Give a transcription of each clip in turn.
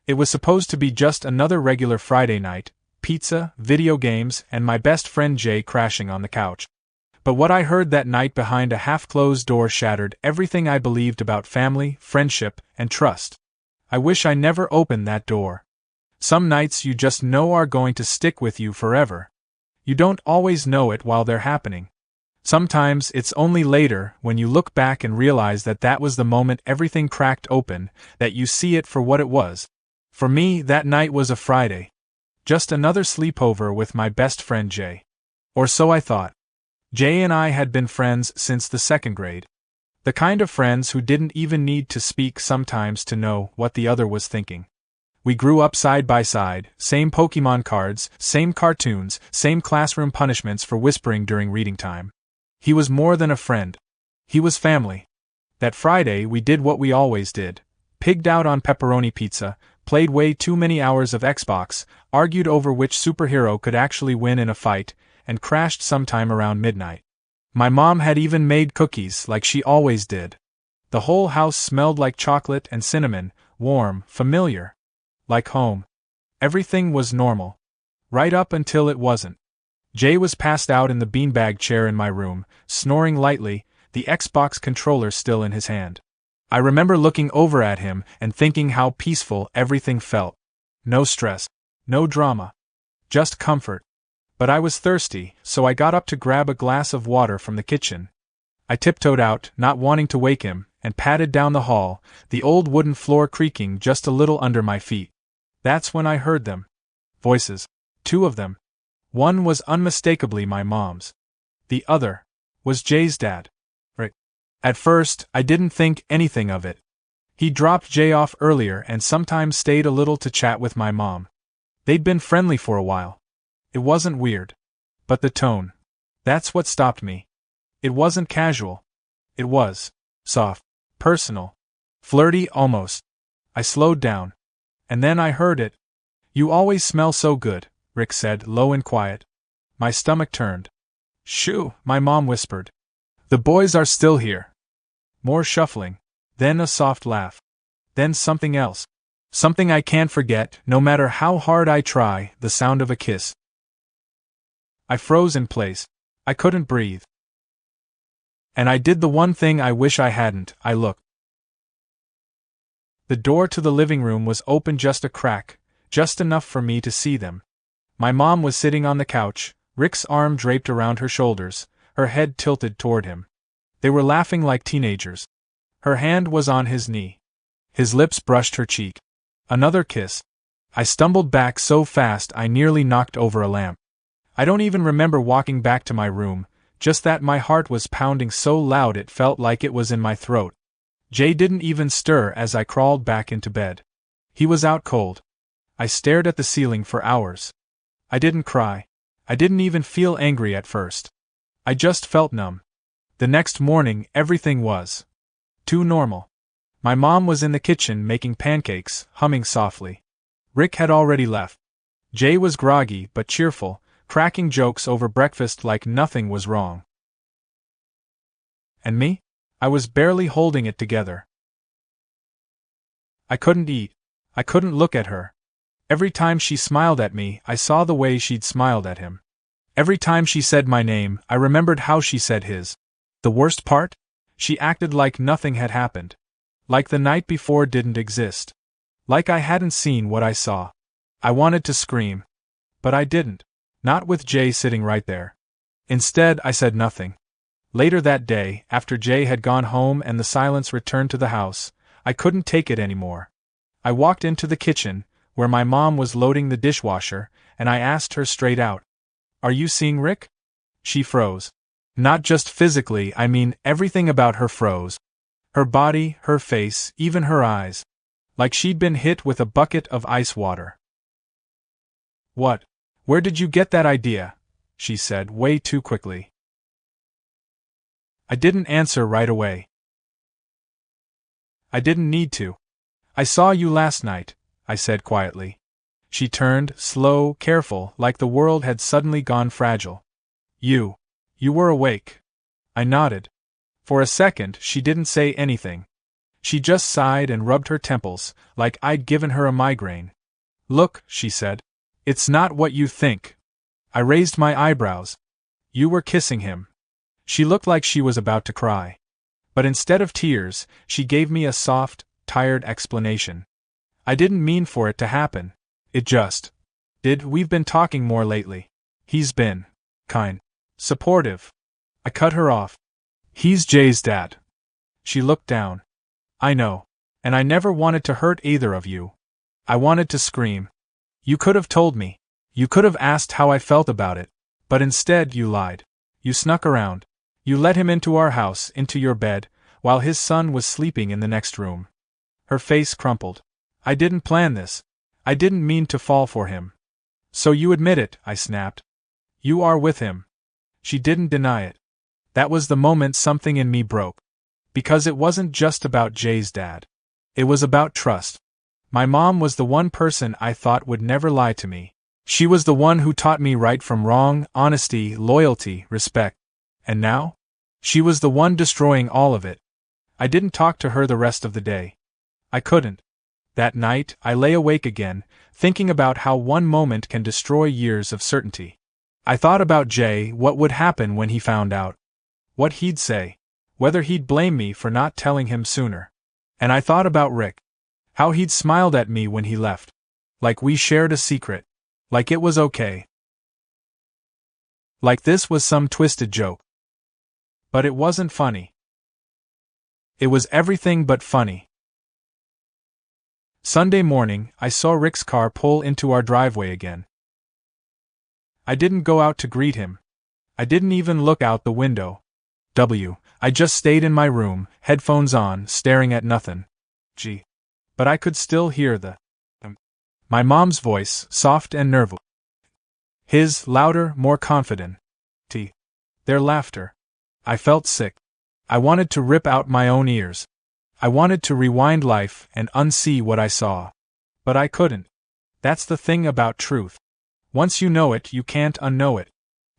It was supposed to be just another regular Friday night, pizza, video games, and my best friend Jay crashing on the couch. But what I heard that night behind a half-closed door shattered everything I believed about family, friendship, and trust. I wish I never opened that door. Some nights you just know are going to stick with you forever. You don't always know it while they're happening. Sometimes it's only later, when you look back and realize that that was the moment everything cracked open, that you see it for what it was. For me, that night was a Friday. Just another sleepover with my best friend Jay. Or so I thought. Jay and I had been friends since the second grade. The kind of friends who didn't even need to speak sometimes to know what the other was thinking. We grew up side by side, same Pokemon cards, same cartoons, same classroom punishments for whispering during reading time. He was more than a friend. He was family. That Friday we did what we always did. Pigged out on pepperoni pizza, played way too many hours of Xbox, argued over which superhero could actually win in a fight, and crashed sometime around midnight. My mom had even made cookies like she always did. The whole house smelled like chocolate and cinnamon, warm, familiar. Like home. Everything was normal. Right up until it wasn't. Jay was passed out in the beanbag chair in my room, snoring lightly, the Xbox controller still in his hand. I remember looking over at him and thinking how peaceful everything felt. No stress. No drama. Just comfort. But I was thirsty, so I got up to grab a glass of water from the kitchen. I tiptoed out, not wanting to wake him, and padded down the hall, the old wooden floor creaking just a little under my feet. That's when I heard them. Voices. 2 of them. One was unmistakably my mom's. The other was Jay's dad. Rick. At first, I didn't think anything of it. He dropped Jay off earlier and sometimes stayed a little to chat with my mom. They'd been friendly for a while. It wasn't weird. But the tone. That's what stopped me. It wasn't casual. It was soft, personal, flirty almost. I slowed down. And then I heard it. "You always smell so good," Rick said, low and quiet. My stomach turned. "Shoo," my mom whispered. "The boys are still here." More shuffling. Then a soft laugh. Then something else. Something I can't forget, no matter how hard I try, the sound of a kiss. I froze in place. I couldn't breathe. And I did the one thing I wish I hadn't, I looked. The door to the living room was open just a crack, just enough for me to see them. My mom was sitting on the couch, Rick's arm draped around her shoulders, her head tilted toward him. They were laughing like teenagers. Her hand was on his knee. His lips brushed her cheek. Another kiss. I stumbled back so fast I nearly knocked over a lamp. I don't even remember walking back to my room, just that my heart was pounding so loud it felt like it was in my throat. Jay didn't even stir as I crawled back into bed. He was out cold. I stared at the ceiling for hours. I didn't cry. I didn't even feel angry at first. I just felt numb. The next morning, everything was too normal. My mom was in the kitchen making pancakes, humming softly. Rick had already left. Jay was groggy but cheerful, cracking jokes over breakfast like nothing was wrong. And me? I was barely holding it together. I couldn't eat. I couldn't look at her. Every time she smiled at me, I saw the way she'd smiled at him. Every time she said my name, I remembered how she said his. The worst part? She acted like nothing had happened. Like the night before didn't exist. Like I hadn't seen what I saw. I wanted to scream. But I didn't. Not with Jay sitting right there. Instead, I said nothing. Later that day, after Jay had gone home and the silence returned to the house, I couldn't take it anymore. I walked into the kitchen, where my mom was loading the dishwasher, and I asked her straight out, "Are you seeing Rick?" She froze. Not just physically, I mean everything about her froze. Her body, her face, even her eyes. Like she'd been hit with a bucket of ice water. "What? Where did you get that idea?" she said way too quickly. I didn't answer right away. I didn't need to. "I saw you last night," I said quietly. She turned, slow, careful, like the world had suddenly gone fragile. You were awake." I nodded. For a second, she didn't say anything. She just sighed and rubbed her temples, like I'd given her a migraine. Look, she said. It's not what you think. I raised my eyebrows. You were kissing him. She looked like she was about to cry. But instead of tears, she gave me a soft, tired explanation. I didn't mean for it to happen. It just did. We've been talking more lately. He's been kind, supportive. I cut her off. He's Jay's dad. She looked down. I know. And I never wanted to hurt either of you. I wanted to scream. You could have told me. You could have asked how I felt about it. But instead you lied. You snuck around. You let him into our house, into your bed, while his son was sleeping in the next room. Her face crumpled. I didn't plan this. I didn't mean to fall for him. So you admit it, I snapped. You are with him. She didn't deny it. That was the moment something in me broke. Because it wasn't just about Jay's dad. It was about trust. My mom was the one person I thought would never lie to me. She was the one who taught me right from wrong, honesty, loyalty, respect. And now? She was the one destroying all of it. I didn't talk to her the rest of the day. I couldn't. That night, I lay awake again, thinking about how one moment can destroy years of certainty. I thought about Jay, what would happen when he found out. What he'd say. Whether he'd blame me for not telling him sooner. And I thought about Rick. How he'd smiled at me when he left. Like we shared a secret. Like it was okay. Like this was some twisted joke. But it wasn't funny. It was everything but funny. Sunday morning, I saw Rick's car pull into our driveway again. I didn't go out to greet him. I didn't even look out the window. I just stayed in my room, headphones on, staring at nothing. Gee. But I could still hear my mom's voice, soft and nervous. His, louder, more confident. Their laughter. I felt sick. I wanted to rip out my own ears. I wanted to rewind life and unsee what I saw. But I couldn't. That's the thing about truth. Once you know it, you can't unknow it.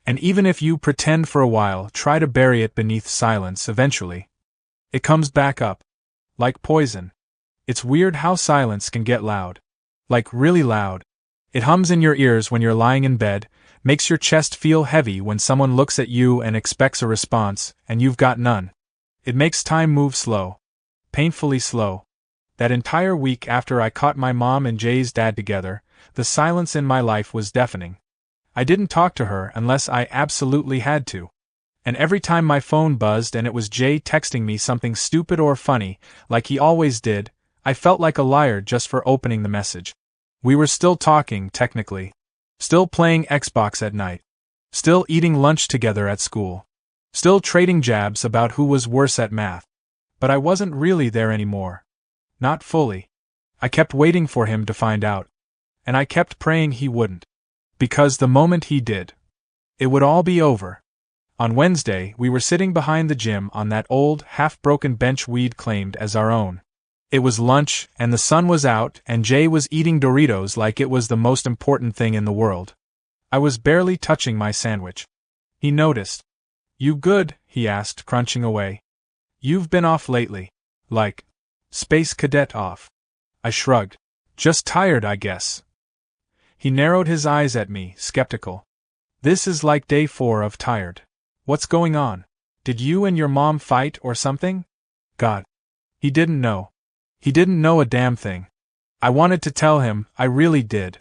And even if you pretend for a while, try to bury it beneath silence, eventually it comes back up. Like poison. It's weird how silence can get loud. Like really loud. It hums in your ears when you're lying in bed, makes your chest feel heavy when someone looks at you and expects a response, and you've got none. It makes time move slow. Painfully slow. That entire week after I caught my mom and Jay's dad together, the silence in my life was deafening. I didn't talk to her unless I absolutely had to. And every time my phone buzzed and it was Jay texting me something stupid or funny, like he always did, I felt like a liar just for opening the message. We were still talking, technically. Still playing Xbox at night. Still eating lunch together at school. Still trading jabs about who was worse at math. But I wasn't really there anymore. Not fully. I kept waiting for him to find out. And I kept praying he wouldn't. Because the moment he did, it would all be over. On Wednesday, we were sitting behind the gym on that old, half-broken bench we'd claimed as our own. It was lunch, and the sun was out, and Jay was eating Doritos like it was the most important thing in the world. I was barely touching my sandwich. He noticed. You good? He asked, crunching away. You've been off lately. Like space cadet off. I shrugged. Just tired, I guess. He narrowed his eyes at me, skeptical. This is like day 4 of tired. What's going on? Did you and your mom fight or something? God. He didn't know. He didn't know a damn thing. I wanted to tell him, I really did.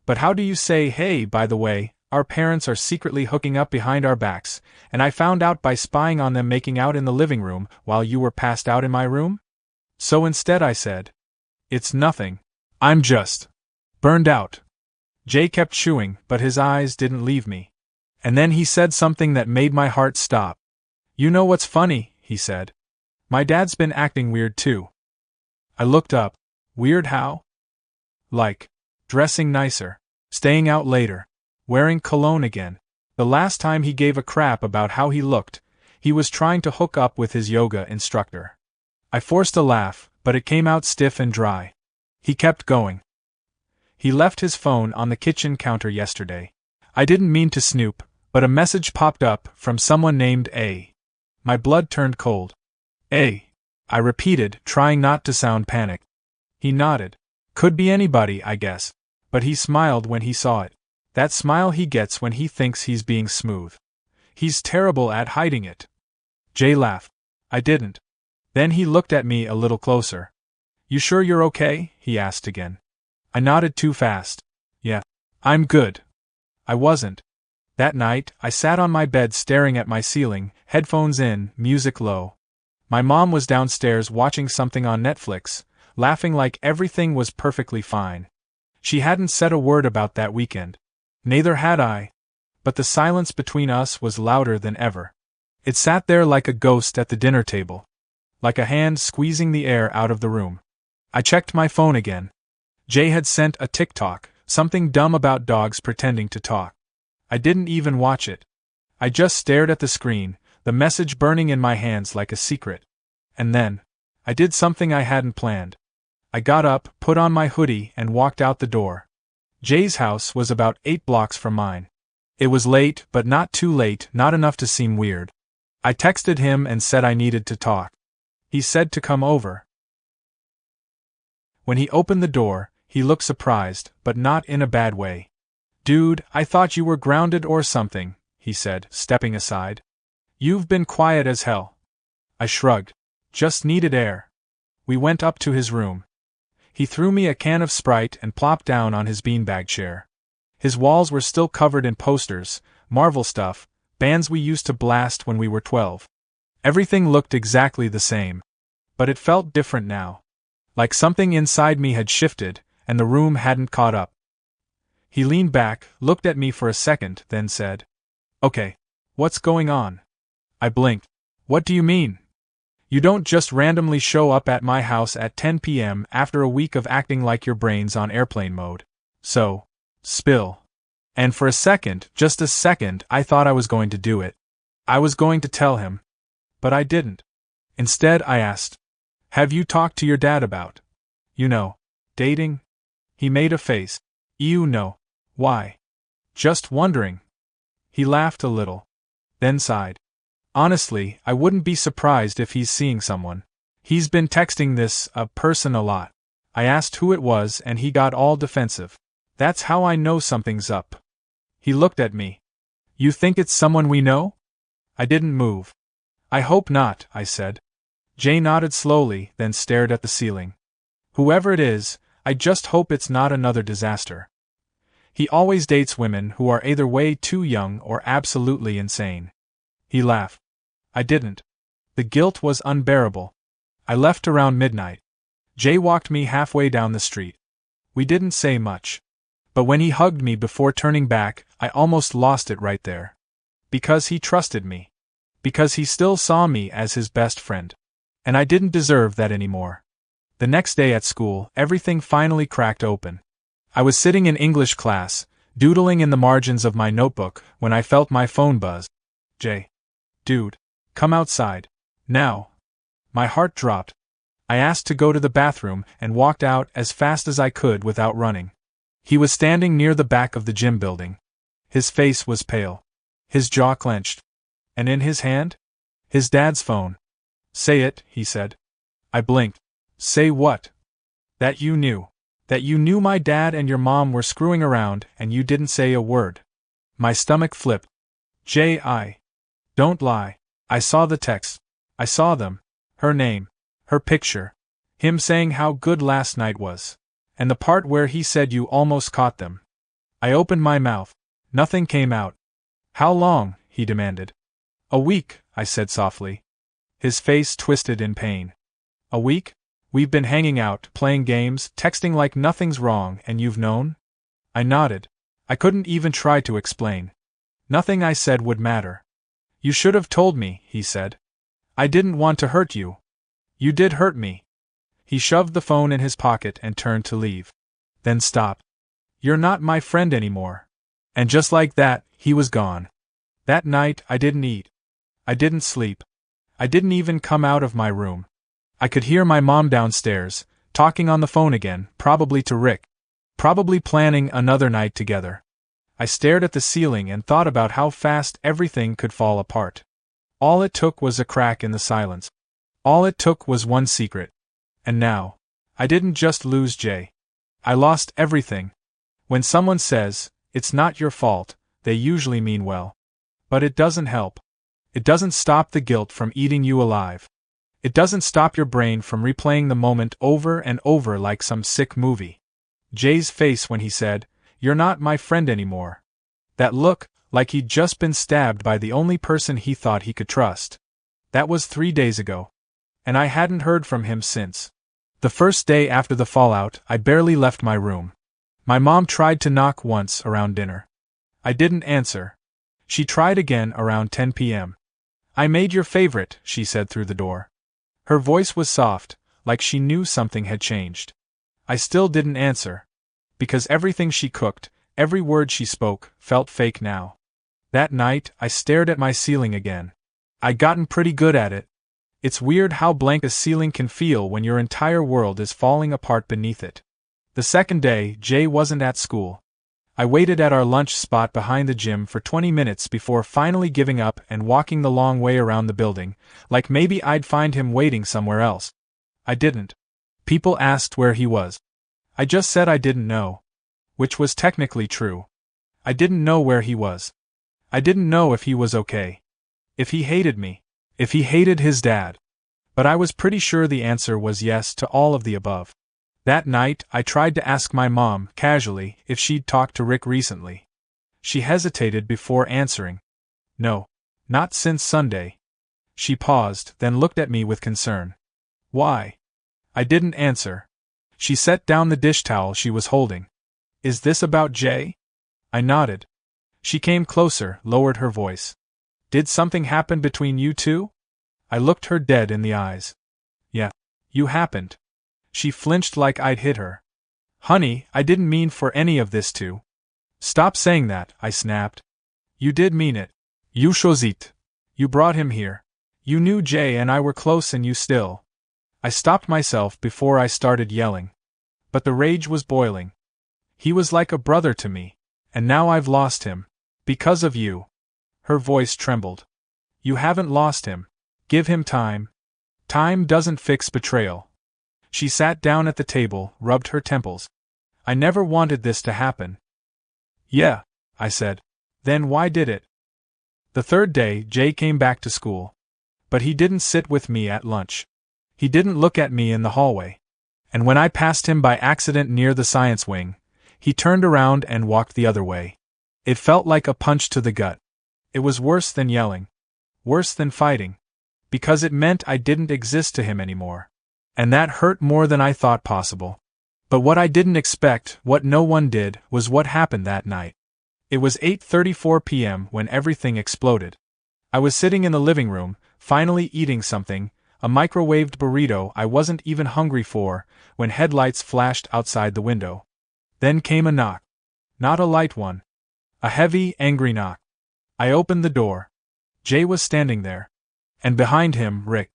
But how do you say, hey, by the way, our parents are secretly hooking up behind our backs, and I found out by spying on them making out in the living room while you were passed out in my room? So instead I said, it's nothing. I'm just burned out. Jay kept chewing, but his eyes didn't leave me. And then he said something that made my heart stop. You know what's funny, he said. My dad's been acting weird too. I looked up. Weird how? Like dressing nicer, staying out later, wearing cologne again. The last time he gave a crap about how he looked, he was trying to hook up with his yoga instructor. I forced a laugh, but it came out stiff and dry. He kept going. He left his phone on the kitchen counter yesterday. I didn't mean to snoop, but a message popped up from someone named A. My blood turned cold. A. I repeated, trying not to sound panicked. He nodded. Could be anybody, I guess. But he smiled when he saw it. That smile he gets when he thinks he's being smooth. He's terrible at hiding it. Jay laughed. I didn't. Then he looked at me a little closer. You sure you're okay? He asked again. I nodded too fast. Yeah. I'm good. I wasn't. That night, I sat on my bed staring at my ceiling, headphones in, music low. My mom was downstairs watching something on Netflix, laughing like everything was perfectly fine. She hadn't said a word about that weekend. Neither had I. But the silence between us was louder than ever. It sat there like a ghost at the dinner table. Like a hand squeezing the air out of the room. I checked my phone again. Jay had sent a TikTok, something dumb about dogs pretending to talk. I didn't even watch it. I just stared at the screen, the message burning in my hands like a secret. And then, I did something I hadn't planned. I got up, put on my hoodie, and walked out the door. Jay's house was about 8 blocks from mine. It was late, but not too late, not enough to seem weird. I texted him and said I needed to talk. He said to come over. When he opened the door, he looked surprised, but not in a bad way. Dude, I thought you were grounded or something, he said, stepping aside. You've been quiet as hell. I shrugged. Just needed air. We went up to his room. He threw me a can of Sprite and plopped down on his beanbag chair. His walls were still covered in posters, Marvel stuff, bands we used to blast when we were 12. Everything looked exactly the same. But it felt different now. Like something inside me had shifted, and the room hadn't caught up. He leaned back, looked at me for a second, then said, Okay, what's going on? I blinked. What do you mean? You don't just randomly show up at my house at 10 p.m. after a week of acting like your brain's on airplane mode. So, spill. And for a second, just a second, I thought I was going to do it. I was going to tell him. But I didn't. Instead, I asked, Have you talked to your dad about, dating? He made a face. No. Why? Just wondering. He laughed a little. Then sighed. Honestly, I wouldn't be surprised if he's seeing someone. He's been texting this person a lot. I asked who it was and he got all defensive. That's how I know something's up. He looked at me. You think it's someone we know? I didn't move. I hope not, I said. Jay nodded slowly, then stared at the ceiling. Whoever it is, I just hope it's not another disaster. He always dates women who are either way too young or absolutely insane. He laughed. I didn't. The guilt was unbearable. I left around midnight. Jay walked me halfway down the street. We didn't say much. But when he hugged me before turning back, I almost lost it right there. Because he trusted me. Because he still saw me as his best friend. And I didn't deserve that anymore. The next day at school, everything finally cracked open. I was sitting in English class, doodling in the margins of my notebook, when I felt my phone buzz. Jay. Dude. Come outside. Now. My heart dropped. I asked to go to the bathroom and walked out as fast as I could without running. He was standing near the back of the gym building. His face was pale. His jaw clenched. And in his hand? His dad's phone. Say it, he said. I blinked. Say what? That you knew. That you knew my dad and your mom were screwing around and you didn't say a word. My stomach flipped. Jay, don't lie. I saw the text. I saw them. Her name. Her picture. Him saying how good last night was. And the part where he said you almost caught them. I opened my mouth. Nothing came out. How long? He demanded. A week, I said softly. His face twisted in pain. A week? We've been hanging out, playing games, texting like nothing's wrong, and you've known? I nodded. I couldn't even try to explain. Nothing I said would matter. You should have told me, he said. I didn't want to hurt you. You did hurt me. He shoved the phone in his pocket and turned to leave. Then stopped. You're not my friend anymore. And just like that, he was gone. That night, I didn't eat. I didn't sleep. I didn't even come out of my room. I could hear my mom downstairs, talking on the phone again, probably to Rick. Probably planning another night together. I stared at the ceiling and thought about how fast everything could fall apart. All it took was a crack in the silence. All it took was one secret. And now, I didn't just lose Jay. I lost everything. When someone says, "It's not your fault," they usually mean well. But it doesn't help. It doesn't stop the guilt from eating you alive. It doesn't stop your brain from replaying the moment over and over like some sick movie. Jay's face when he said, "You're not my friend anymore." That look, like he'd just been stabbed by the only person he thought he could trust. That was 3 days ago. And I hadn't heard from him since. The first day after the fallout, I barely left my room. My mom tried to knock once around dinner. I didn't answer. She tried again around 10 p.m. "I made your favorite," she said through the door. Her voice was soft, like she knew something had changed. I still didn't answer. Because everything she cooked, every word she spoke, felt fake now. That night, I stared at my ceiling again. I'd gotten pretty good at it. It's weird how blank a ceiling can feel when your entire world is falling apart beneath it. The second day, Jay wasn't at school. I waited at our lunch spot behind the gym for 20 minutes before finally giving up and walking the long way around the building, like maybe I'd find him waiting somewhere else. I didn't. People asked where he was. I just said I didn't know. Which was technically true. I didn't know where he was. I didn't know if he was okay. If he hated me. If he hated his dad. But I was pretty sure the answer was yes to all of the above. That night, I tried to ask my mom, casually, if she'd talked to Rick recently. She hesitated before answering. "No. Not since Sunday." She paused, then looked at me with concern. "Why?" I didn't answer. She set down the dish towel she was holding. "Is this about Jay?" I nodded. She came closer, lowered her voice. "Did something happen between you two?" I looked her dead in the eyes. "Yeah. You happened." She flinched like I'd hit her. "Honey, I didn't mean for any of this to." "Stop saying that," I snapped. "You did mean it. You chose it. You brought him here. You knew Jay and I were close and you still." I stopped myself before I started yelling. But the rage was boiling. He was like a brother to me. And now I've lost him. Because of you. Her voice trembled. "You haven't lost him. Give him time. Time doesn't fix betrayal." She sat down at the table, rubbed her temples. "I never wanted this to happen." "Yeah," I said. "Then why did it?" The third day, Jay came back to school. But he didn't sit with me at lunch. He didn't look at me in the hallway. And when I passed him by accident near the science wing, he turned around and walked the other way. It felt like a punch to the gut. It was worse than yelling. Worse than fighting. Because it meant I didn't exist to him anymore. And that hurt more than I thought possible. But what I didn't expect, what no one did, was what happened that night. It was 8:34 p.m. when everything exploded. I was sitting in the living room, finally eating something, a microwaved burrito I wasn't even hungry for, when headlights flashed outside the window. Then came a knock. Not a light one. A heavy, angry knock. I opened the door. Jay was standing there. And behind him, Rick.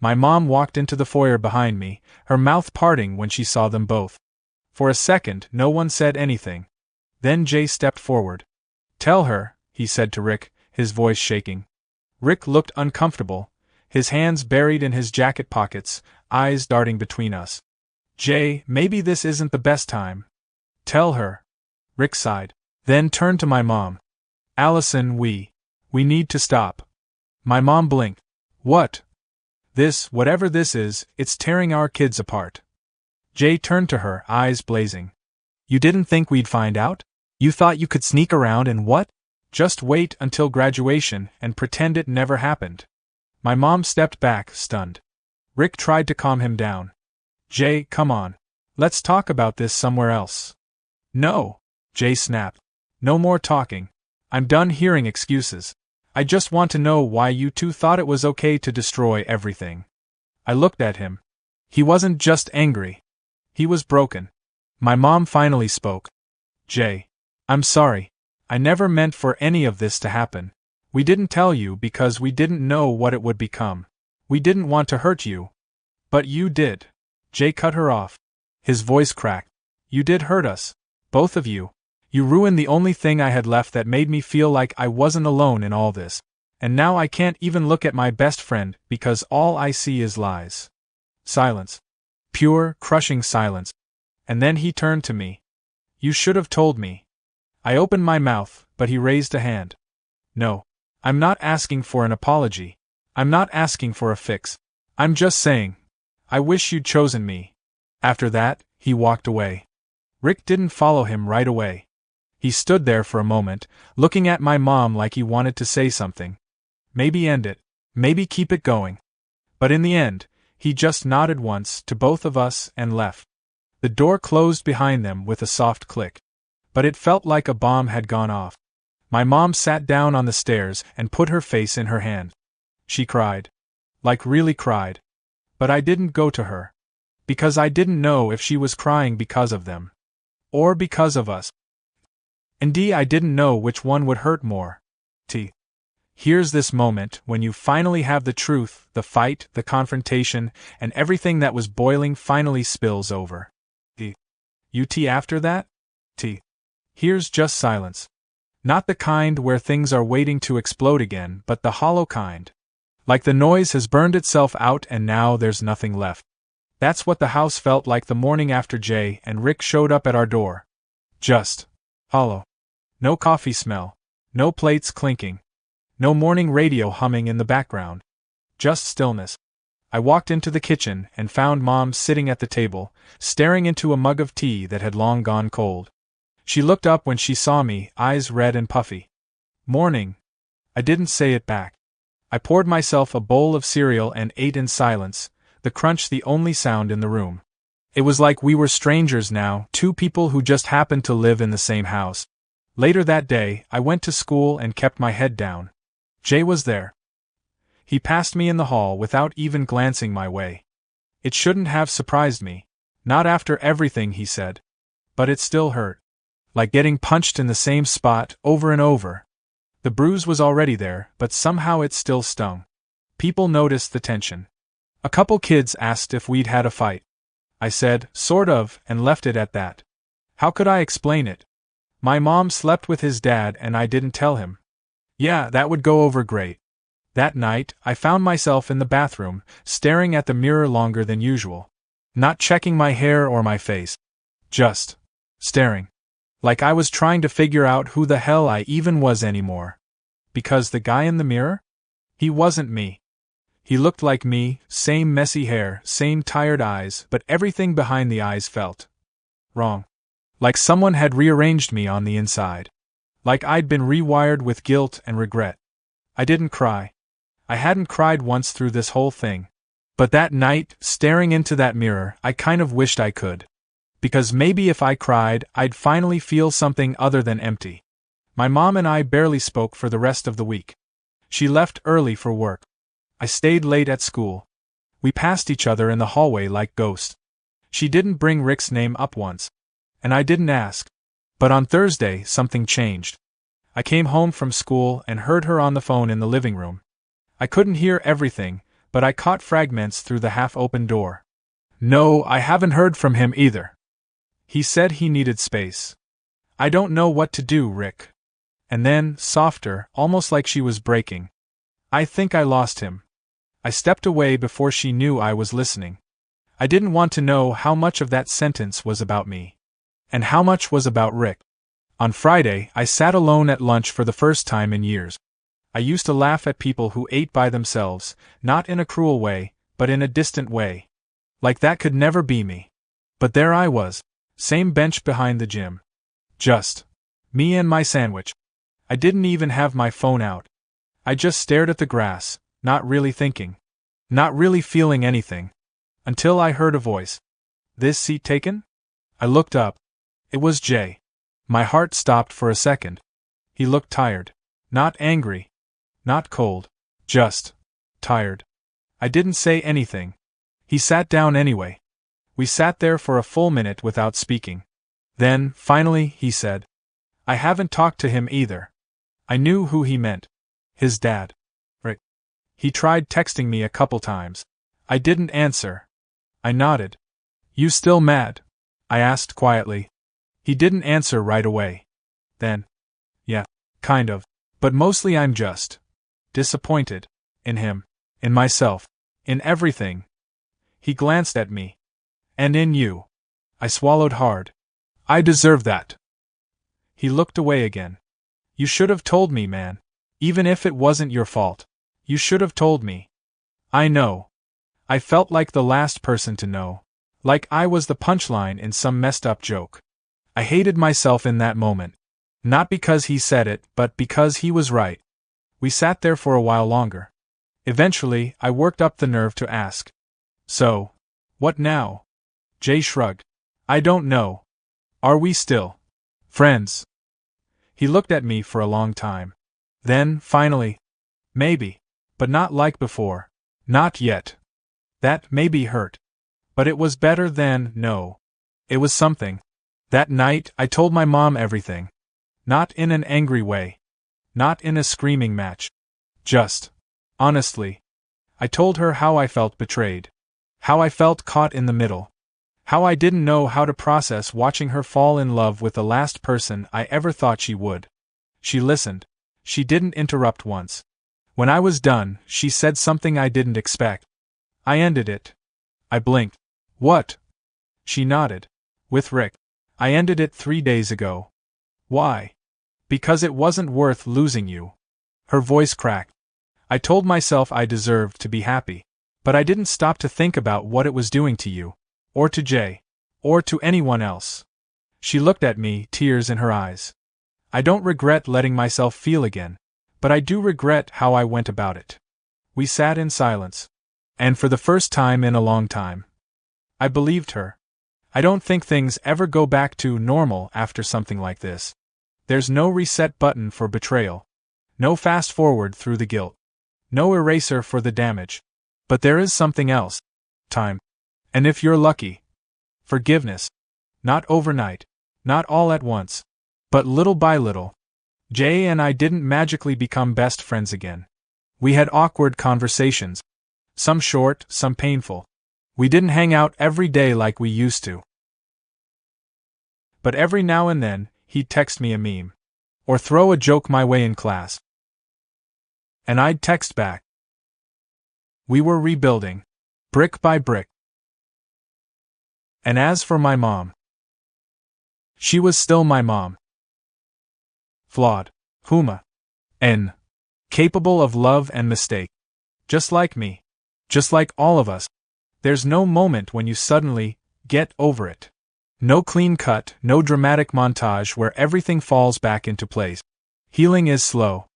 My mom walked into the foyer behind me, her mouth parting when she saw them both. For a second, no one said anything. Then Jay stepped forward. "Tell her," he said to Rick, his voice shaking. Rick looked uncomfortable, his hands buried in his jacket pockets, eyes darting between us. "Jay, maybe this isn't the best time." "Tell her." Rick sighed, then turned to my mom. "Allison, we need to stop." My mom blinked. "What?" "This, whatever this is, it's tearing our kids apart." Jay turned to her, eyes blazing. "You didn't think we'd find out? You thought you could sneak around and what? Just wait until graduation and pretend it never happened." My mom stepped back, stunned. Rick tried to calm him down. "Jay, come on. Let's talk about this somewhere else." "No," Jay snapped. "No more talking. I'm done hearing excuses. I just want to know why you two thought it was okay to destroy everything." I looked at him. He wasn't just angry. He was broken. My mom finally spoke. "Jay, I'm sorry. I never meant for any of this to happen. We didn't tell you because we didn't know what it would become. We didn't want to hurt you. But you did." Jay cut her off. His voice cracked. "You did hurt us. Both of you. You ruined the only thing I had left that made me feel like I wasn't alone in all this. And now I can't even look at my best friend because all I see is lies. Silence. Pure, crushing silence. And then he turned to me. You should have told me. I opened my mouth, but he raised a hand. No. I'm not asking for an apology. I'm not asking for a fix. I'm just saying. I wish you'd chosen me. After that, he walked away. Rick didn't follow him right away. He stood there for a moment, looking at my mom like he wanted to say something. Maybe end it. Maybe keep it going. But in the end, he just nodded once to both of us and left. The door closed behind them with a soft click. But it felt like a bomb had gone off. My mom sat down on the stairs and put her face in her hand. She cried. Like really cried. But I didn't go to her. Because I didn't know if she was crying because of them. Or because of us. Indeed, I didn't know which one would hurt more. Here's this moment when you finally have the truth, the fight, the confrontation, and everything that was boiling finally spills over. After that? Here's just silence. Not the kind where things are waiting to explode again, but the hollow kind. Like the noise has burned itself out and now there's nothing left. That's what the house felt like the morning after Jay and Rick showed up at our door. Just hollow. No coffee smell. No plates clinking. No morning radio humming in the background. Just stillness. I walked into the kitchen and found Mom sitting at the table, staring into a mug of tea that had long gone cold. She looked up when she saw me, eyes red and puffy. Morning. I didn't say it back. I poured myself a bowl of cereal and ate in silence, the crunch the only sound in the room. It was like we were strangers now, two people who just happened to live in the same house. Later that day, I went to school and kept my head down. Jay was there. He passed me in the hall without even glancing my way. It shouldn't have surprised me. Not after everything he said. But it still hurt. Like getting punched in the same spot, over and over. The bruise was already there, but somehow it still stung. People noticed the tension. A couple kids asked if we'd had a fight. I said, sort of, and left it at that. How could I explain it? My mom slept with his dad and I didn't tell him. Yeah, that would go over great. That night, I found myself in the bathroom, staring at the mirror longer than usual. Not checking my hair or my face. Just staring. Like I was trying to figure out who the hell I even was anymore. Because the guy in the mirror? He wasn't me. He looked like me, same messy hair, same tired eyes, but everything behind the eyes felt wrong. Like someone had rearranged me on the inside. Like I'd been rewired with guilt and regret. I didn't cry. I hadn't cried once through this whole thing. But that night, staring into that mirror, I kind of wished I could. Because maybe if I cried, I'd finally feel something other than empty. My mom and I barely spoke for the rest of the week. She left early for work. I stayed late at school. We passed each other in the hallway like ghosts. She didn't bring Rick's name up once. And I didn't ask. But on Thursday, something changed. I came home from school and heard her on the phone in the living room. I couldn't hear everything, but I caught fragments through the half-open door. No, I haven't heard from him either. He said he needed space. I don't know what to do, Rick. And then, softer, almost like she was breaking. I think I lost him. I stepped away before she knew I was listening. I didn't want to know how much of that sentence was about me. And how much was about Rick. On Friday, I sat alone at lunch for the first time in years. I used to laugh at people who ate by themselves, not in a cruel way, but in a distant way. Like that could never be me. But there I was. Same bench behind the gym. Just me and my sandwich. I didn't even have my phone out. I just stared at the grass, not really thinking. Not really feeling anything. Until I heard a voice. This seat taken? I looked up. It was Jay. My heart stopped for a second. He looked tired. Not angry. Not cold. Just tired. I didn't say anything. He sat down anyway. We sat there for a full minute without speaking. Then, finally, he said, I haven't talked to him either. I knew who he meant. His dad. Rick. He tried texting me a couple times. I didn't answer. I nodded. You still mad? I asked quietly. He didn't answer right away. Then. Yeah, kind of. But mostly I'm just disappointed. In him. In myself. In everything. He glanced at me. And in you. I swallowed hard. I deserve that. He looked away again. You should have told me, man. Even if it wasn't your fault. You should have told me. I know. I felt like the last person to know. Like I was the punchline in some messed up joke. I hated myself in that moment. Not because he said it, but because he was right. We sat there for a while longer. Eventually, I worked up the nerve to ask. So, what now? Jay shrugged. I don't know. Are we still friends? He looked at me for a long time. Then, finally, maybe. But not like before. Not yet. That maybe hurt. But it was better than no. It was something. That night, I told my mom everything. Not in an angry way. Not in a screaming match. Just. Honestly. I told her how I felt betrayed. How I felt caught in the middle. How I didn't know how to process watching her fall in love with the last person I ever thought she would. She listened. She didn't interrupt once. When I was done, she said something I didn't expect. I ended it. I blinked. What? She nodded. With Rick. I ended it 3 days ago. Why? Because it wasn't worth losing you. Her voice cracked. I told myself I deserved to be happy. But I didn't stop to think about what it was doing to you. Or to Jay. Or to anyone else. She looked at me, tears in her eyes. I don't regret letting myself feel again. But I do regret how I went about it. We sat in silence. And for the first time in a long time, I believed her. I don't think things ever go back to normal after something like this. There's no reset button for betrayal. No fast forward through the guilt. No eraser for the damage. But there is something else. Time. And if you're lucky. Forgiveness. Not overnight. Not all at once. But little by little. Jay and I didn't magically become best friends again. We had awkward conversations. Some short, some painful. We didn't hang out every day like we used to. But every now and then, he'd text me a meme. Or throw a joke my way in class. And I'd text back. We were rebuilding. Brick by brick. And as for my mom. She was still my mom. Flawed. Human. Capable of love and mistake. Just like me. Just like all of us. There's no moment when you suddenly get over it. No clean cut, no dramatic montage where everything falls back into place. Healing is slow.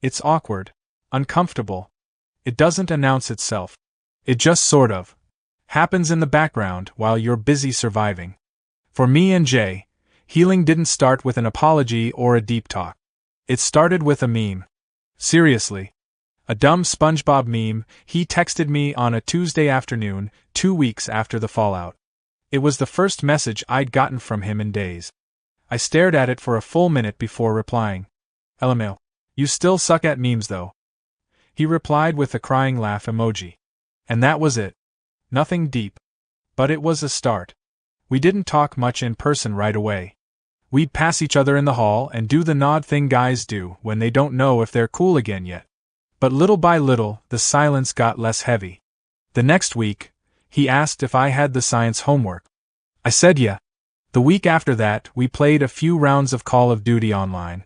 It's awkward. Uncomfortable. It doesn't announce itself. It just sort of happens in the background while you're busy surviving. For me and Jay, healing didn't start with an apology or a deep talk. It started with a meme. Seriously. A dumb SpongeBob meme he texted me on a Tuesday afternoon, 2 weeks after the fallout. It was the first message I'd gotten from him in days. I stared at it for a full minute before replying. LMAO. You still suck at memes though. He replied with a crying laugh emoji. And that was it. Nothing deep. But it was a start. We didn't talk much in person right away. We'd pass each other in the hall and do the nod thing guys do when they don't know if they're cool again yet. But little by little, the silence got less heavy. The next week, he asked if I had the science homework. I said yeah. The week after that, we played a few rounds of Call of Duty online.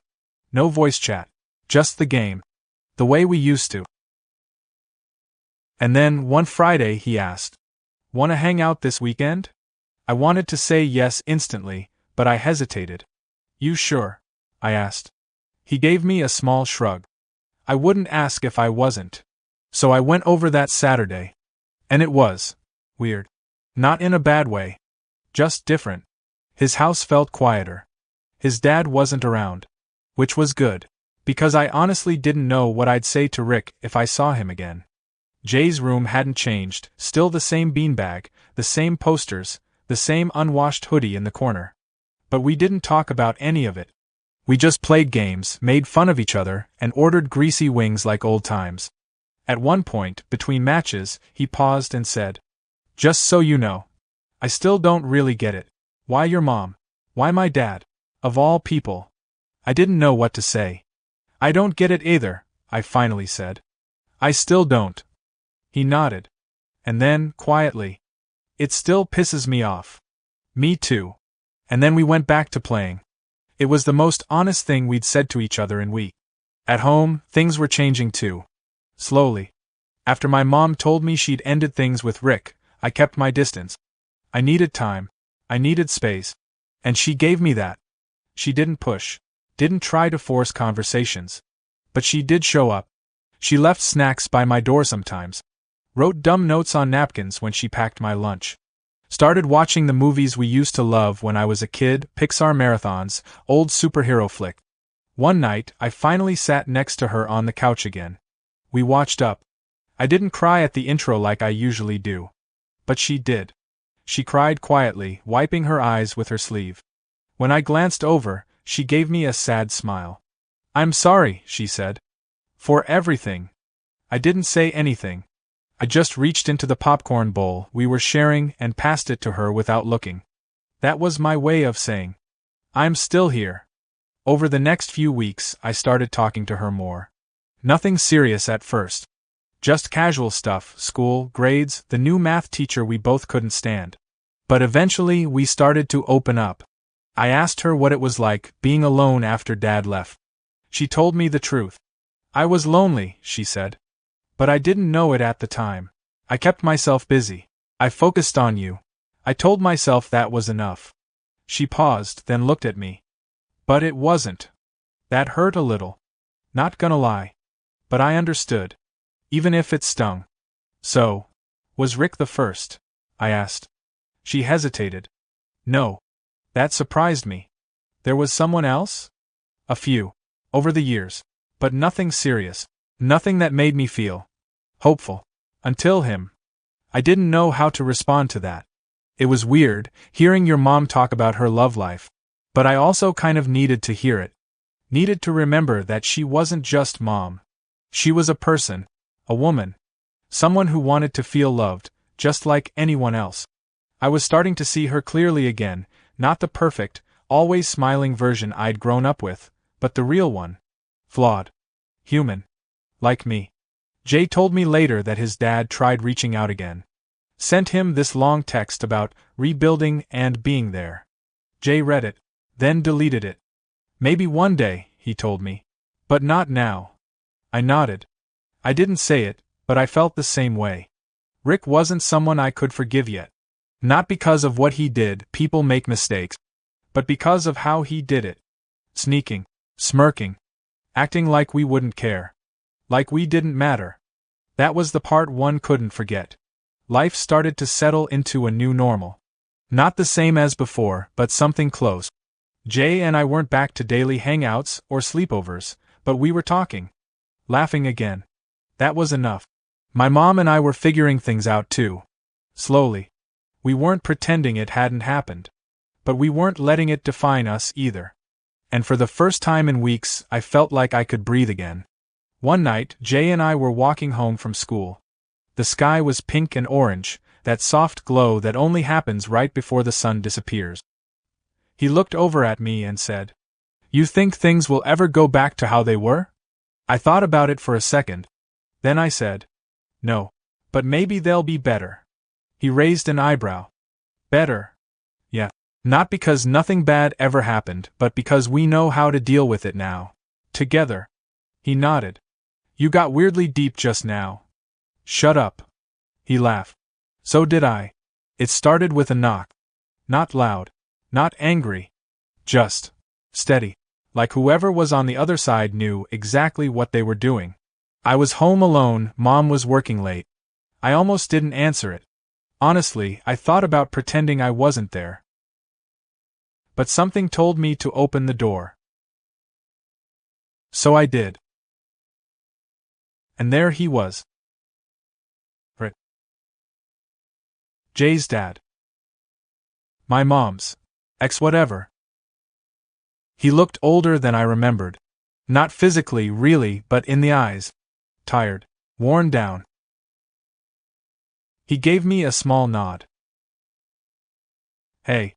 No voice chat. Just the game. The way we used to. And then, one Friday he asked, "Wanna hang out this weekend?" I wanted to say yes instantly, but I hesitated. "You sure?" I asked. He gave me a small shrug. I wouldn't ask if I wasn't. So I went over that Saturday. And it was weird. Not in a bad way. Just different. His house felt quieter. His dad wasn't around. Which was good. Because I honestly didn't know what I'd say to Rick if I saw him again. Jay's room hadn't changed, still the same beanbag, the same posters, the same unwashed hoodie in the corner. But we didn't talk about any of it. We just played games, made fun of each other, and ordered greasy wings like old times. At one point, between matches, he paused and said, "Just so you know, I still don't really get it. Why your mom? Why my dad? Of all people." I didn't know what to say. "I don't get it either," I finally said. I still don't. He nodded. And then, quietly, it still pisses me off. Me too. And then we went back to playing. It was the most honest thing we'd said to each other in weeks. At home, things were changing too. Slowly. After my mom told me she'd ended things with Rick, I kept my distance. I needed time. I needed space. And she gave me that. She didn't push. Didn't try to force conversations. But she did show up. She left snacks by my door sometimes. Wrote dumb notes on napkins when she packed my lunch. Started watching the movies we used to love when I was a kid, Pixar marathons, old superhero flick. One night, I finally sat next to her on the couch again. We watched Up. I didn't cry at the intro like I usually do. But she did. She cried quietly, wiping her eyes with her sleeve. When I glanced over, she gave me a sad smile. I'm sorry, she said. For everything. I didn't say anything. I just reached into the popcorn bowl we were sharing and passed it to her without looking. That was my way of saying, I'm still here. Over the next few weeks, I started talking to her more. Nothing serious at first. Just casual stuff, school, grades, the new math teacher we both couldn't stand. But eventually we started to open up. I asked her what it was like being alone after Dad left. She told me the truth. I was lonely, she said. But I didn't know it at the time. I kept myself busy. I focused on you. I told myself that was enough. She paused, then looked at me. But it wasn't. That hurt a little. Not gonna lie. But I understood. Even if it stung. So, was Rick the first? I asked. She hesitated. No. That surprised me. There was someone else? A few. Over the years. But nothing serious. Nothing that made me feel hopeful. Until him. I didn't know how to respond to that. It was weird, hearing your mom talk about her love life. But I also kind of needed to hear it. Needed to remember that she wasn't just mom. She was a person. A woman. Someone who wanted to feel loved, just like anyone else. I was starting to see her clearly again, not the perfect, always smiling version I'd grown up with, but the real one. Flawed. Human. Like me. Jay told me later that his dad tried reaching out again. Sent him this long text about rebuilding and being there. Jay read it, then deleted it. Maybe one day, he told me. But not now. I nodded. I didn't say it, but I felt the same way. Rick wasn't someone I could forgive yet. Not because of what he did, people make mistakes. But because of how he did it. Sneaking. Smirking. Acting like we wouldn't care. Like we didn't matter. That was the part one couldn't forget. Life started to settle into a new normal. Not the same as before, but something close. Jay and I weren't back to daily hangouts or sleepovers, but we were talking. Laughing again. That was enough. My mom and I were figuring things out too. Slowly. We weren't pretending it hadn't happened. But we weren't letting it define us either. And for the first time in weeks, I felt like I could breathe again. One night, Jay and I were walking home from school. The sky was pink and orange, that soft glow that only happens right before the sun disappears. He looked over at me and said, "You think things will ever go back to how they were?" I thought about it for a second. Then I said, "No. But maybe they'll be better." He raised an eyebrow. Better? Yeah. Not because nothing bad ever happened, but because we know how to deal with it now. Together. He nodded. You got weirdly deep just now. Shut up. He laughed. So did I. It started with a knock. Not loud. Not angry. Just steady. Like whoever was on the other side knew exactly what they were doing. I was home alone, Mom was working late. I almost didn't answer it. Honestly, I thought about pretending I wasn't there. But something told me to open the door. So I did. And there he was. Rick. Jay's dad. My mom's ex-whatever. He looked older than I remembered. Not physically, really, but in the eyes. Tired. Worn down. He gave me a small nod. Hey.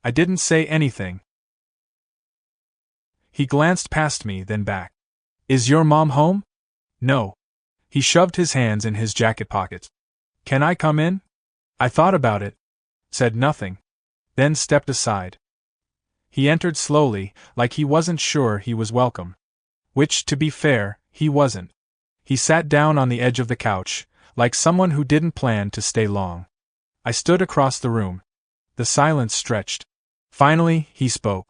I didn't say anything. He glanced past me, then back. Is your mom home? No. He shoved his hands in his jacket pockets. Can I come in? I thought about it, said nothing, then stepped aside. He entered slowly, like he wasn't sure he was welcome. Which, to be fair, he wasn't. He sat down on the edge of the couch, like someone who didn't plan to stay long. I stood across the room. The silence stretched. Finally, he spoke.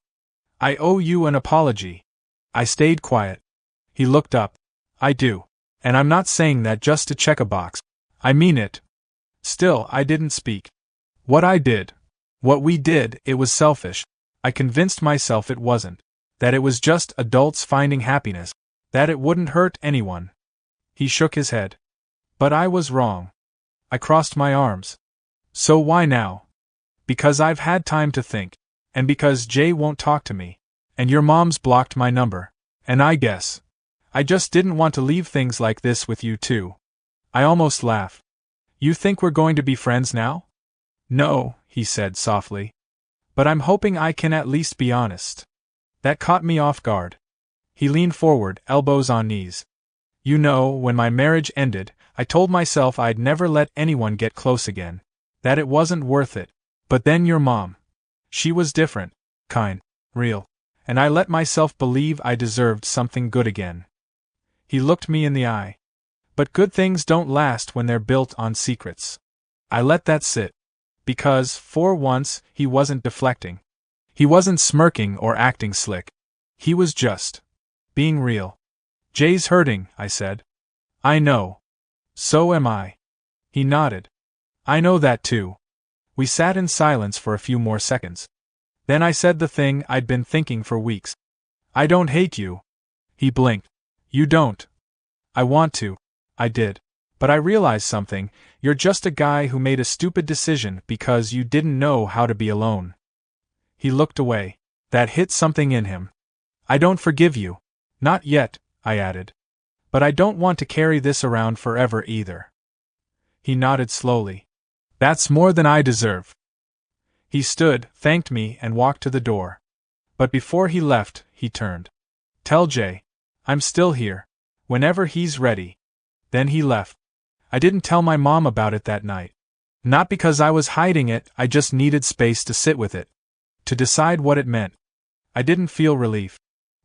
I owe you an apology. I stayed quiet. He looked up. I do. And I'm not saying that just to check a box. I mean it. Still, I didn't speak. What we did, it was selfish. I convinced myself it wasn't. That it was just adults finding happiness. That it wouldn't hurt anyone. He shook his head. But I was wrong. I crossed my arms. So why now? Because I've had time to think. And because Jay won't talk to me. And your mom's blocked my number. And I guess I just didn't want to leave things like this with you too. I almost laughed. You think we're going to be friends now? No, he said softly. But I'm hoping I can at least be honest. That caught me off guard. He leaned forward, elbows on knees. You know, when my marriage ended, I told myself I'd never let anyone get close again. That it wasn't worth it. But then your mom. She was different, kind, real. And I let myself believe I deserved something good again. He looked me in the eye. But good things don't last when they're built on secrets. I let that sit. Because, for once, he wasn't deflecting. He wasn't smirking or acting slick. He was just being real. Jay's hurting, I said. I know. So am I. He nodded. I know that too. We sat in silence for a few more seconds. Then I said the thing I'd been thinking for weeks. I don't hate you. He blinked. You don't. I want to. I did. But I realized something. You're just a guy who made a stupid decision because you didn't know how to be alone. He looked away. That hit something in him. I don't forgive you. Not yet, I added. But I don't want to carry this around forever either. He nodded slowly. That's more than I deserve. He stood, thanked me, and walked to the door. But before he left, he turned. Tell Jay. I'm still here. Whenever he's ready. Then he left. I didn't tell my mom about it that night. Not because I was hiding it, I just needed space to sit with it. To decide what it meant. I didn't feel relief.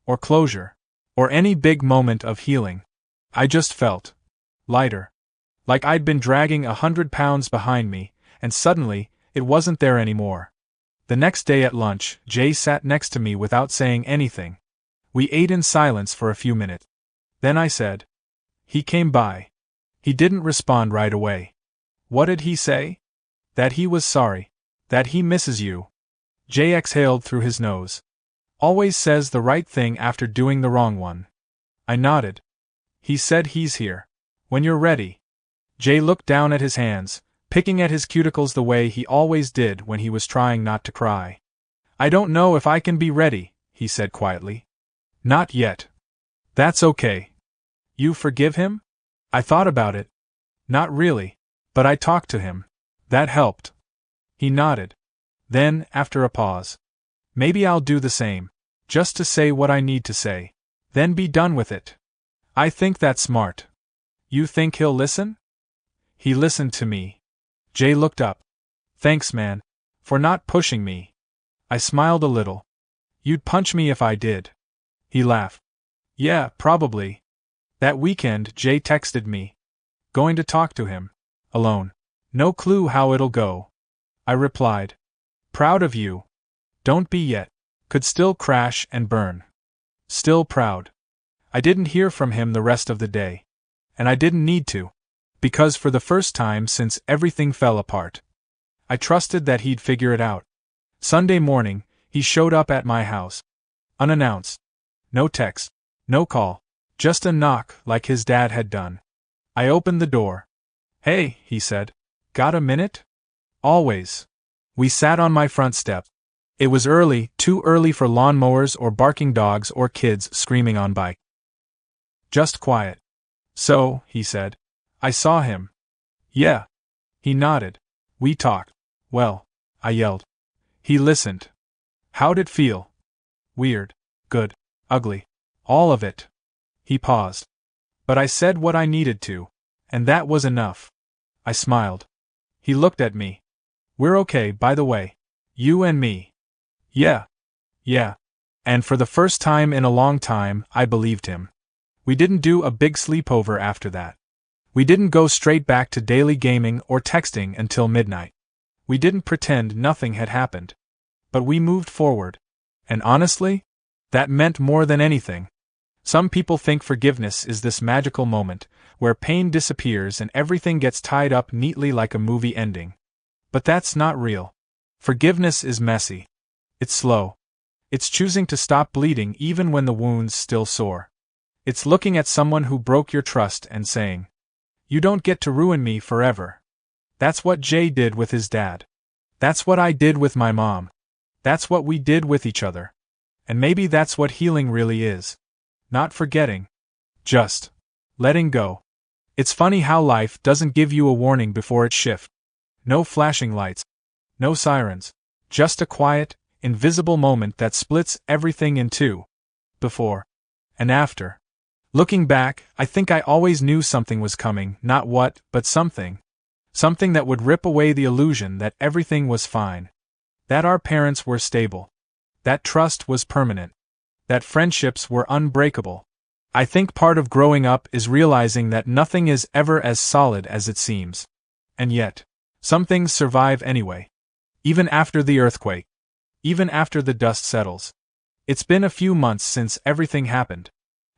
Or closure. Or any big moment of healing. I just felt lighter. Like I'd been dragging 100 pounds behind me, and suddenly, it wasn't there anymore. The next day at lunch, Jay sat next to me without saying anything. We ate in silence for a few minutes. Then I said. He came by. He didn't respond right away. What did he say? That he was sorry. That he misses you. Jay exhaled through his nose. Always says the right thing after doing the wrong one. I nodded. He said he's here. When you're ready. Jay looked down at his hands, picking at his cuticles the way he always did when he was trying not to cry. I don't know if I can be ready, he said quietly. Not yet. That's okay. You forgive him? I thought about it. Not really. But I talked to him. That helped. He nodded. Then, after a pause. Maybe I'll do the same. Just to say what I need to say. Then be done with it. I think that's smart. You think he'll listen? He listened to me. Jay looked up. Thanks, man. For not pushing me. I smiled a little. You'd punch me if I did. He laughed. Yeah, probably. That weekend, Jay texted me. Going to talk to him. Alone. No clue how it'll go. I replied. Proud of you. Don't be yet. Could still crash and burn. Still proud. I didn't hear from him the rest of the day. And I didn't need to. Because for the first time since everything fell apart, I trusted that he'd figure it out. Sunday morning, he showed up at my house. Unannounced. No text. No call. Just a knock like his dad had done. I opened the door. Hey, he said. Got a minute? Always. We sat on my front step. It was early, too early for lawnmowers or barking dogs or kids screaming on bike. Just quiet. So, he said. I saw him. Yeah. He nodded. We talked. Well, I yelled. He listened. How'd it feel? Weird. Good. Ugly. All of it. He paused. But I said what I needed to. And that was enough. I smiled. He looked at me. We're okay, by the way. You and me. Yeah. Yeah. And for the first time in a long time, I believed him. We didn't do a big sleepover after that. We didn't go straight back to daily gaming or texting until midnight. We didn't pretend nothing had happened. But we moved forward. And honestly, that meant more than anything. Some people think forgiveness is this magical moment, where pain disappears and everything gets tied up neatly like a movie ending. But that's not real. Forgiveness is messy. It's slow. It's choosing to stop bleeding even when the wound's still sore. It's looking at someone who broke your trust and saying, "You don't get to ruin me forever." That's what Jay did with his dad. That's what I did with my mom. That's what we did with each other. And maybe that's what healing really is. Not forgetting. Just letting go. It's funny how life doesn't give you a warning before it shifts. No flashing lights. No sirens. Just a quiet, invisible moment that splits everything in two. Before. And after. Looking back, I think I always knew something was coming, not what, but something. Something that would rip away the illusion that everything was fine. That our parents were stable. That trust was permanent. That friendships were unbreakable. I think part of growing up is realizing that nothing is ever as solid as it seems. And yet, some things survive anyway. Even after the earthquake. Even after the dust settles. It's been a few months since everything happened.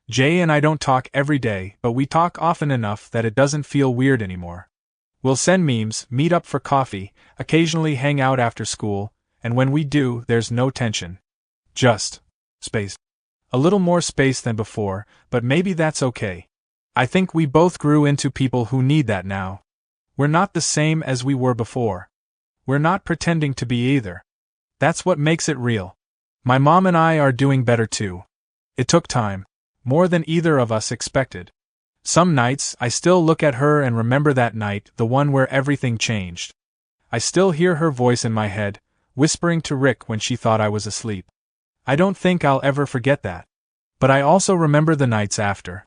Jay and I don't talk every day, but we talk often enough that it doesn't feel weird anymore. We'll send memes, meet up for coffee, occasionally hang out after school, and when we do, there's no tension. Just space. A little more space than before, but maybe that's okay. I think we both grew into people who need that now. We're not the same as we were before. We're not pretending to be either. That's what makes it real. My mom and I are doing better too. It took time. More than either of us expected. Some nights, I still look at her and remember that night, the one where everything changed. I still hear her voice in my head, whispering to Rick when she thought I was asleep. I don't think I'll ever forget that. But I also remember the nights after.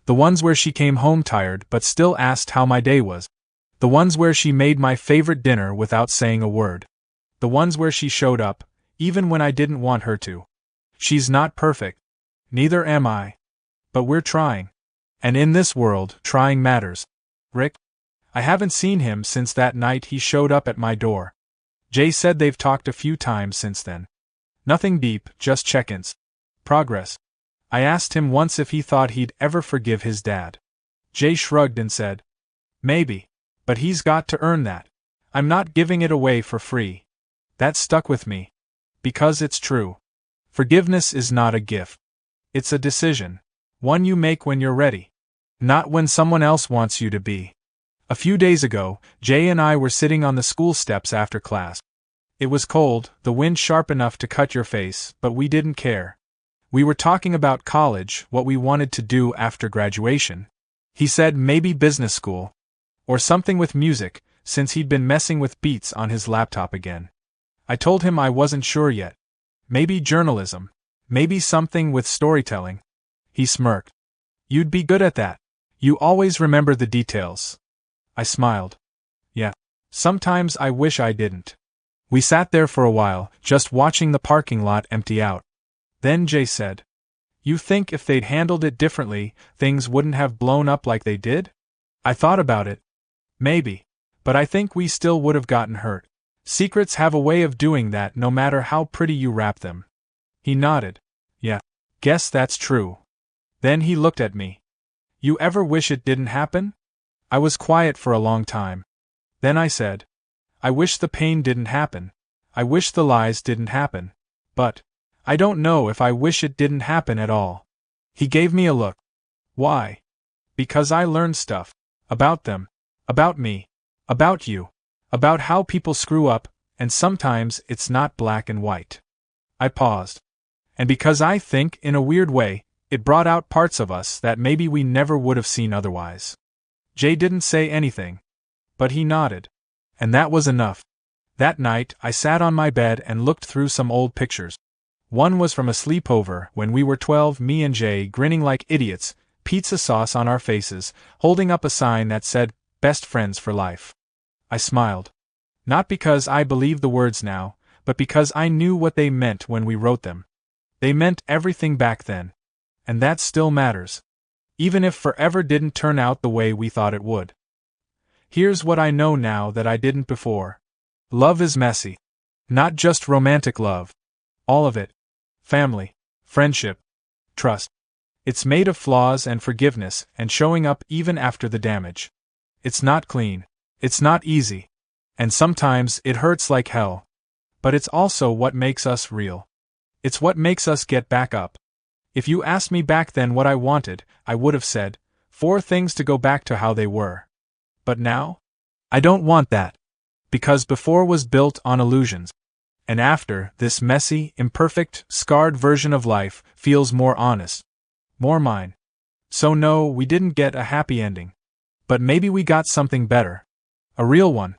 The ones where she came home tired but still asked how my day was. The ones where she made my favorite dinner without saying a word. The ones where she showed up, even when I didn't want her to. She's not perfect. Neither am I. But we're trying. And in this world, trying matters. Rick? I haven't seen him since that night he showed up at my door. Jay said they've talked a few times since then. Nothing deep, just check-ins. Progress. I asked him once if he thought he'd ever forgive his dad. Jay shrugged and said, "Maybe. But he's got to earn that. I'm not giving it away for free." That stuck with me. Because it's true. Forgiveness is not a gift. It's a decision. One you make when you're ready. Not when someone else wants you to be. A few days ago, Jay and I were sitting on the school steps after class. It was cold, the wind sharp enough to cut your face, but we didn't care. We were talking about college, what we wanted to do after graduation. He said maybe business school. Or something with music, since he'd been messing with beats on his laptop again. I told him I wasn't sure yet. Maybe journalism. Maybe something with storytelling. He smirked. "You'd be good at that. You always remember the details." I smiled. "Yeah. Sometimes I wish I didn't." We sat there for a while, just watching the parking lot empty out. Then Jay said, "You think if they'd handled it differently, things wouldn't have blown up like they did?" I thought about it. Maybe. But I think we still would have gotten hurt. Secrets have a way of doing that no matter how pretty you wrap them. He nodded. "Yeah. Guess that's true." Then he looked at me. "You ever wish it didn't happen?" I was quiet for a long time. Then I said, "I wish the pain didn't happen. I wish the lies didn't happen. But I don't know if I wish it didn't happen at all." He gave me a look. "Why?" "Because I learned stuff. About them. About me. About you. About how people screw up, and sometimes it's not black and white." I paused. "And because I think, in a weird way, it brought out parts of us that maybe we never would have seen otherwise." Jay didn't say anything. But he nodded. And that was enough. That night, I sat on my bed and looked through some old pictures. One was from a sleepover when we were 12, me and Jay grinning like idiots, pizza sauce on our faces, holding up a sign that said, "Best friends for life." I smiled. Not because I believe the words now, but because I knew what they meant when we wrote them. They meant everything back then. And that still matters. Even if forever didn't turn out the way we thought it would. Here's what I know now that I didn't before. Love is messy. Not just romantic love. All of it. Family, friendship, trust. It's made of flaws and forgiveness and showing up even after the damage. It's not clean. It's not easy. And sometimes it hurts like hell. But it's also what makes us real. It's what makes us get back up. If you asked me back then what I wanted, I would have said, 4 things to go back to how they were. But now? I don't want that. Because before was built on illusions. And after, this messy, imperfect, scarred version of life feels more honest. More mine. So no, we didn't get a happy ending. But maybe we got something better. A real one.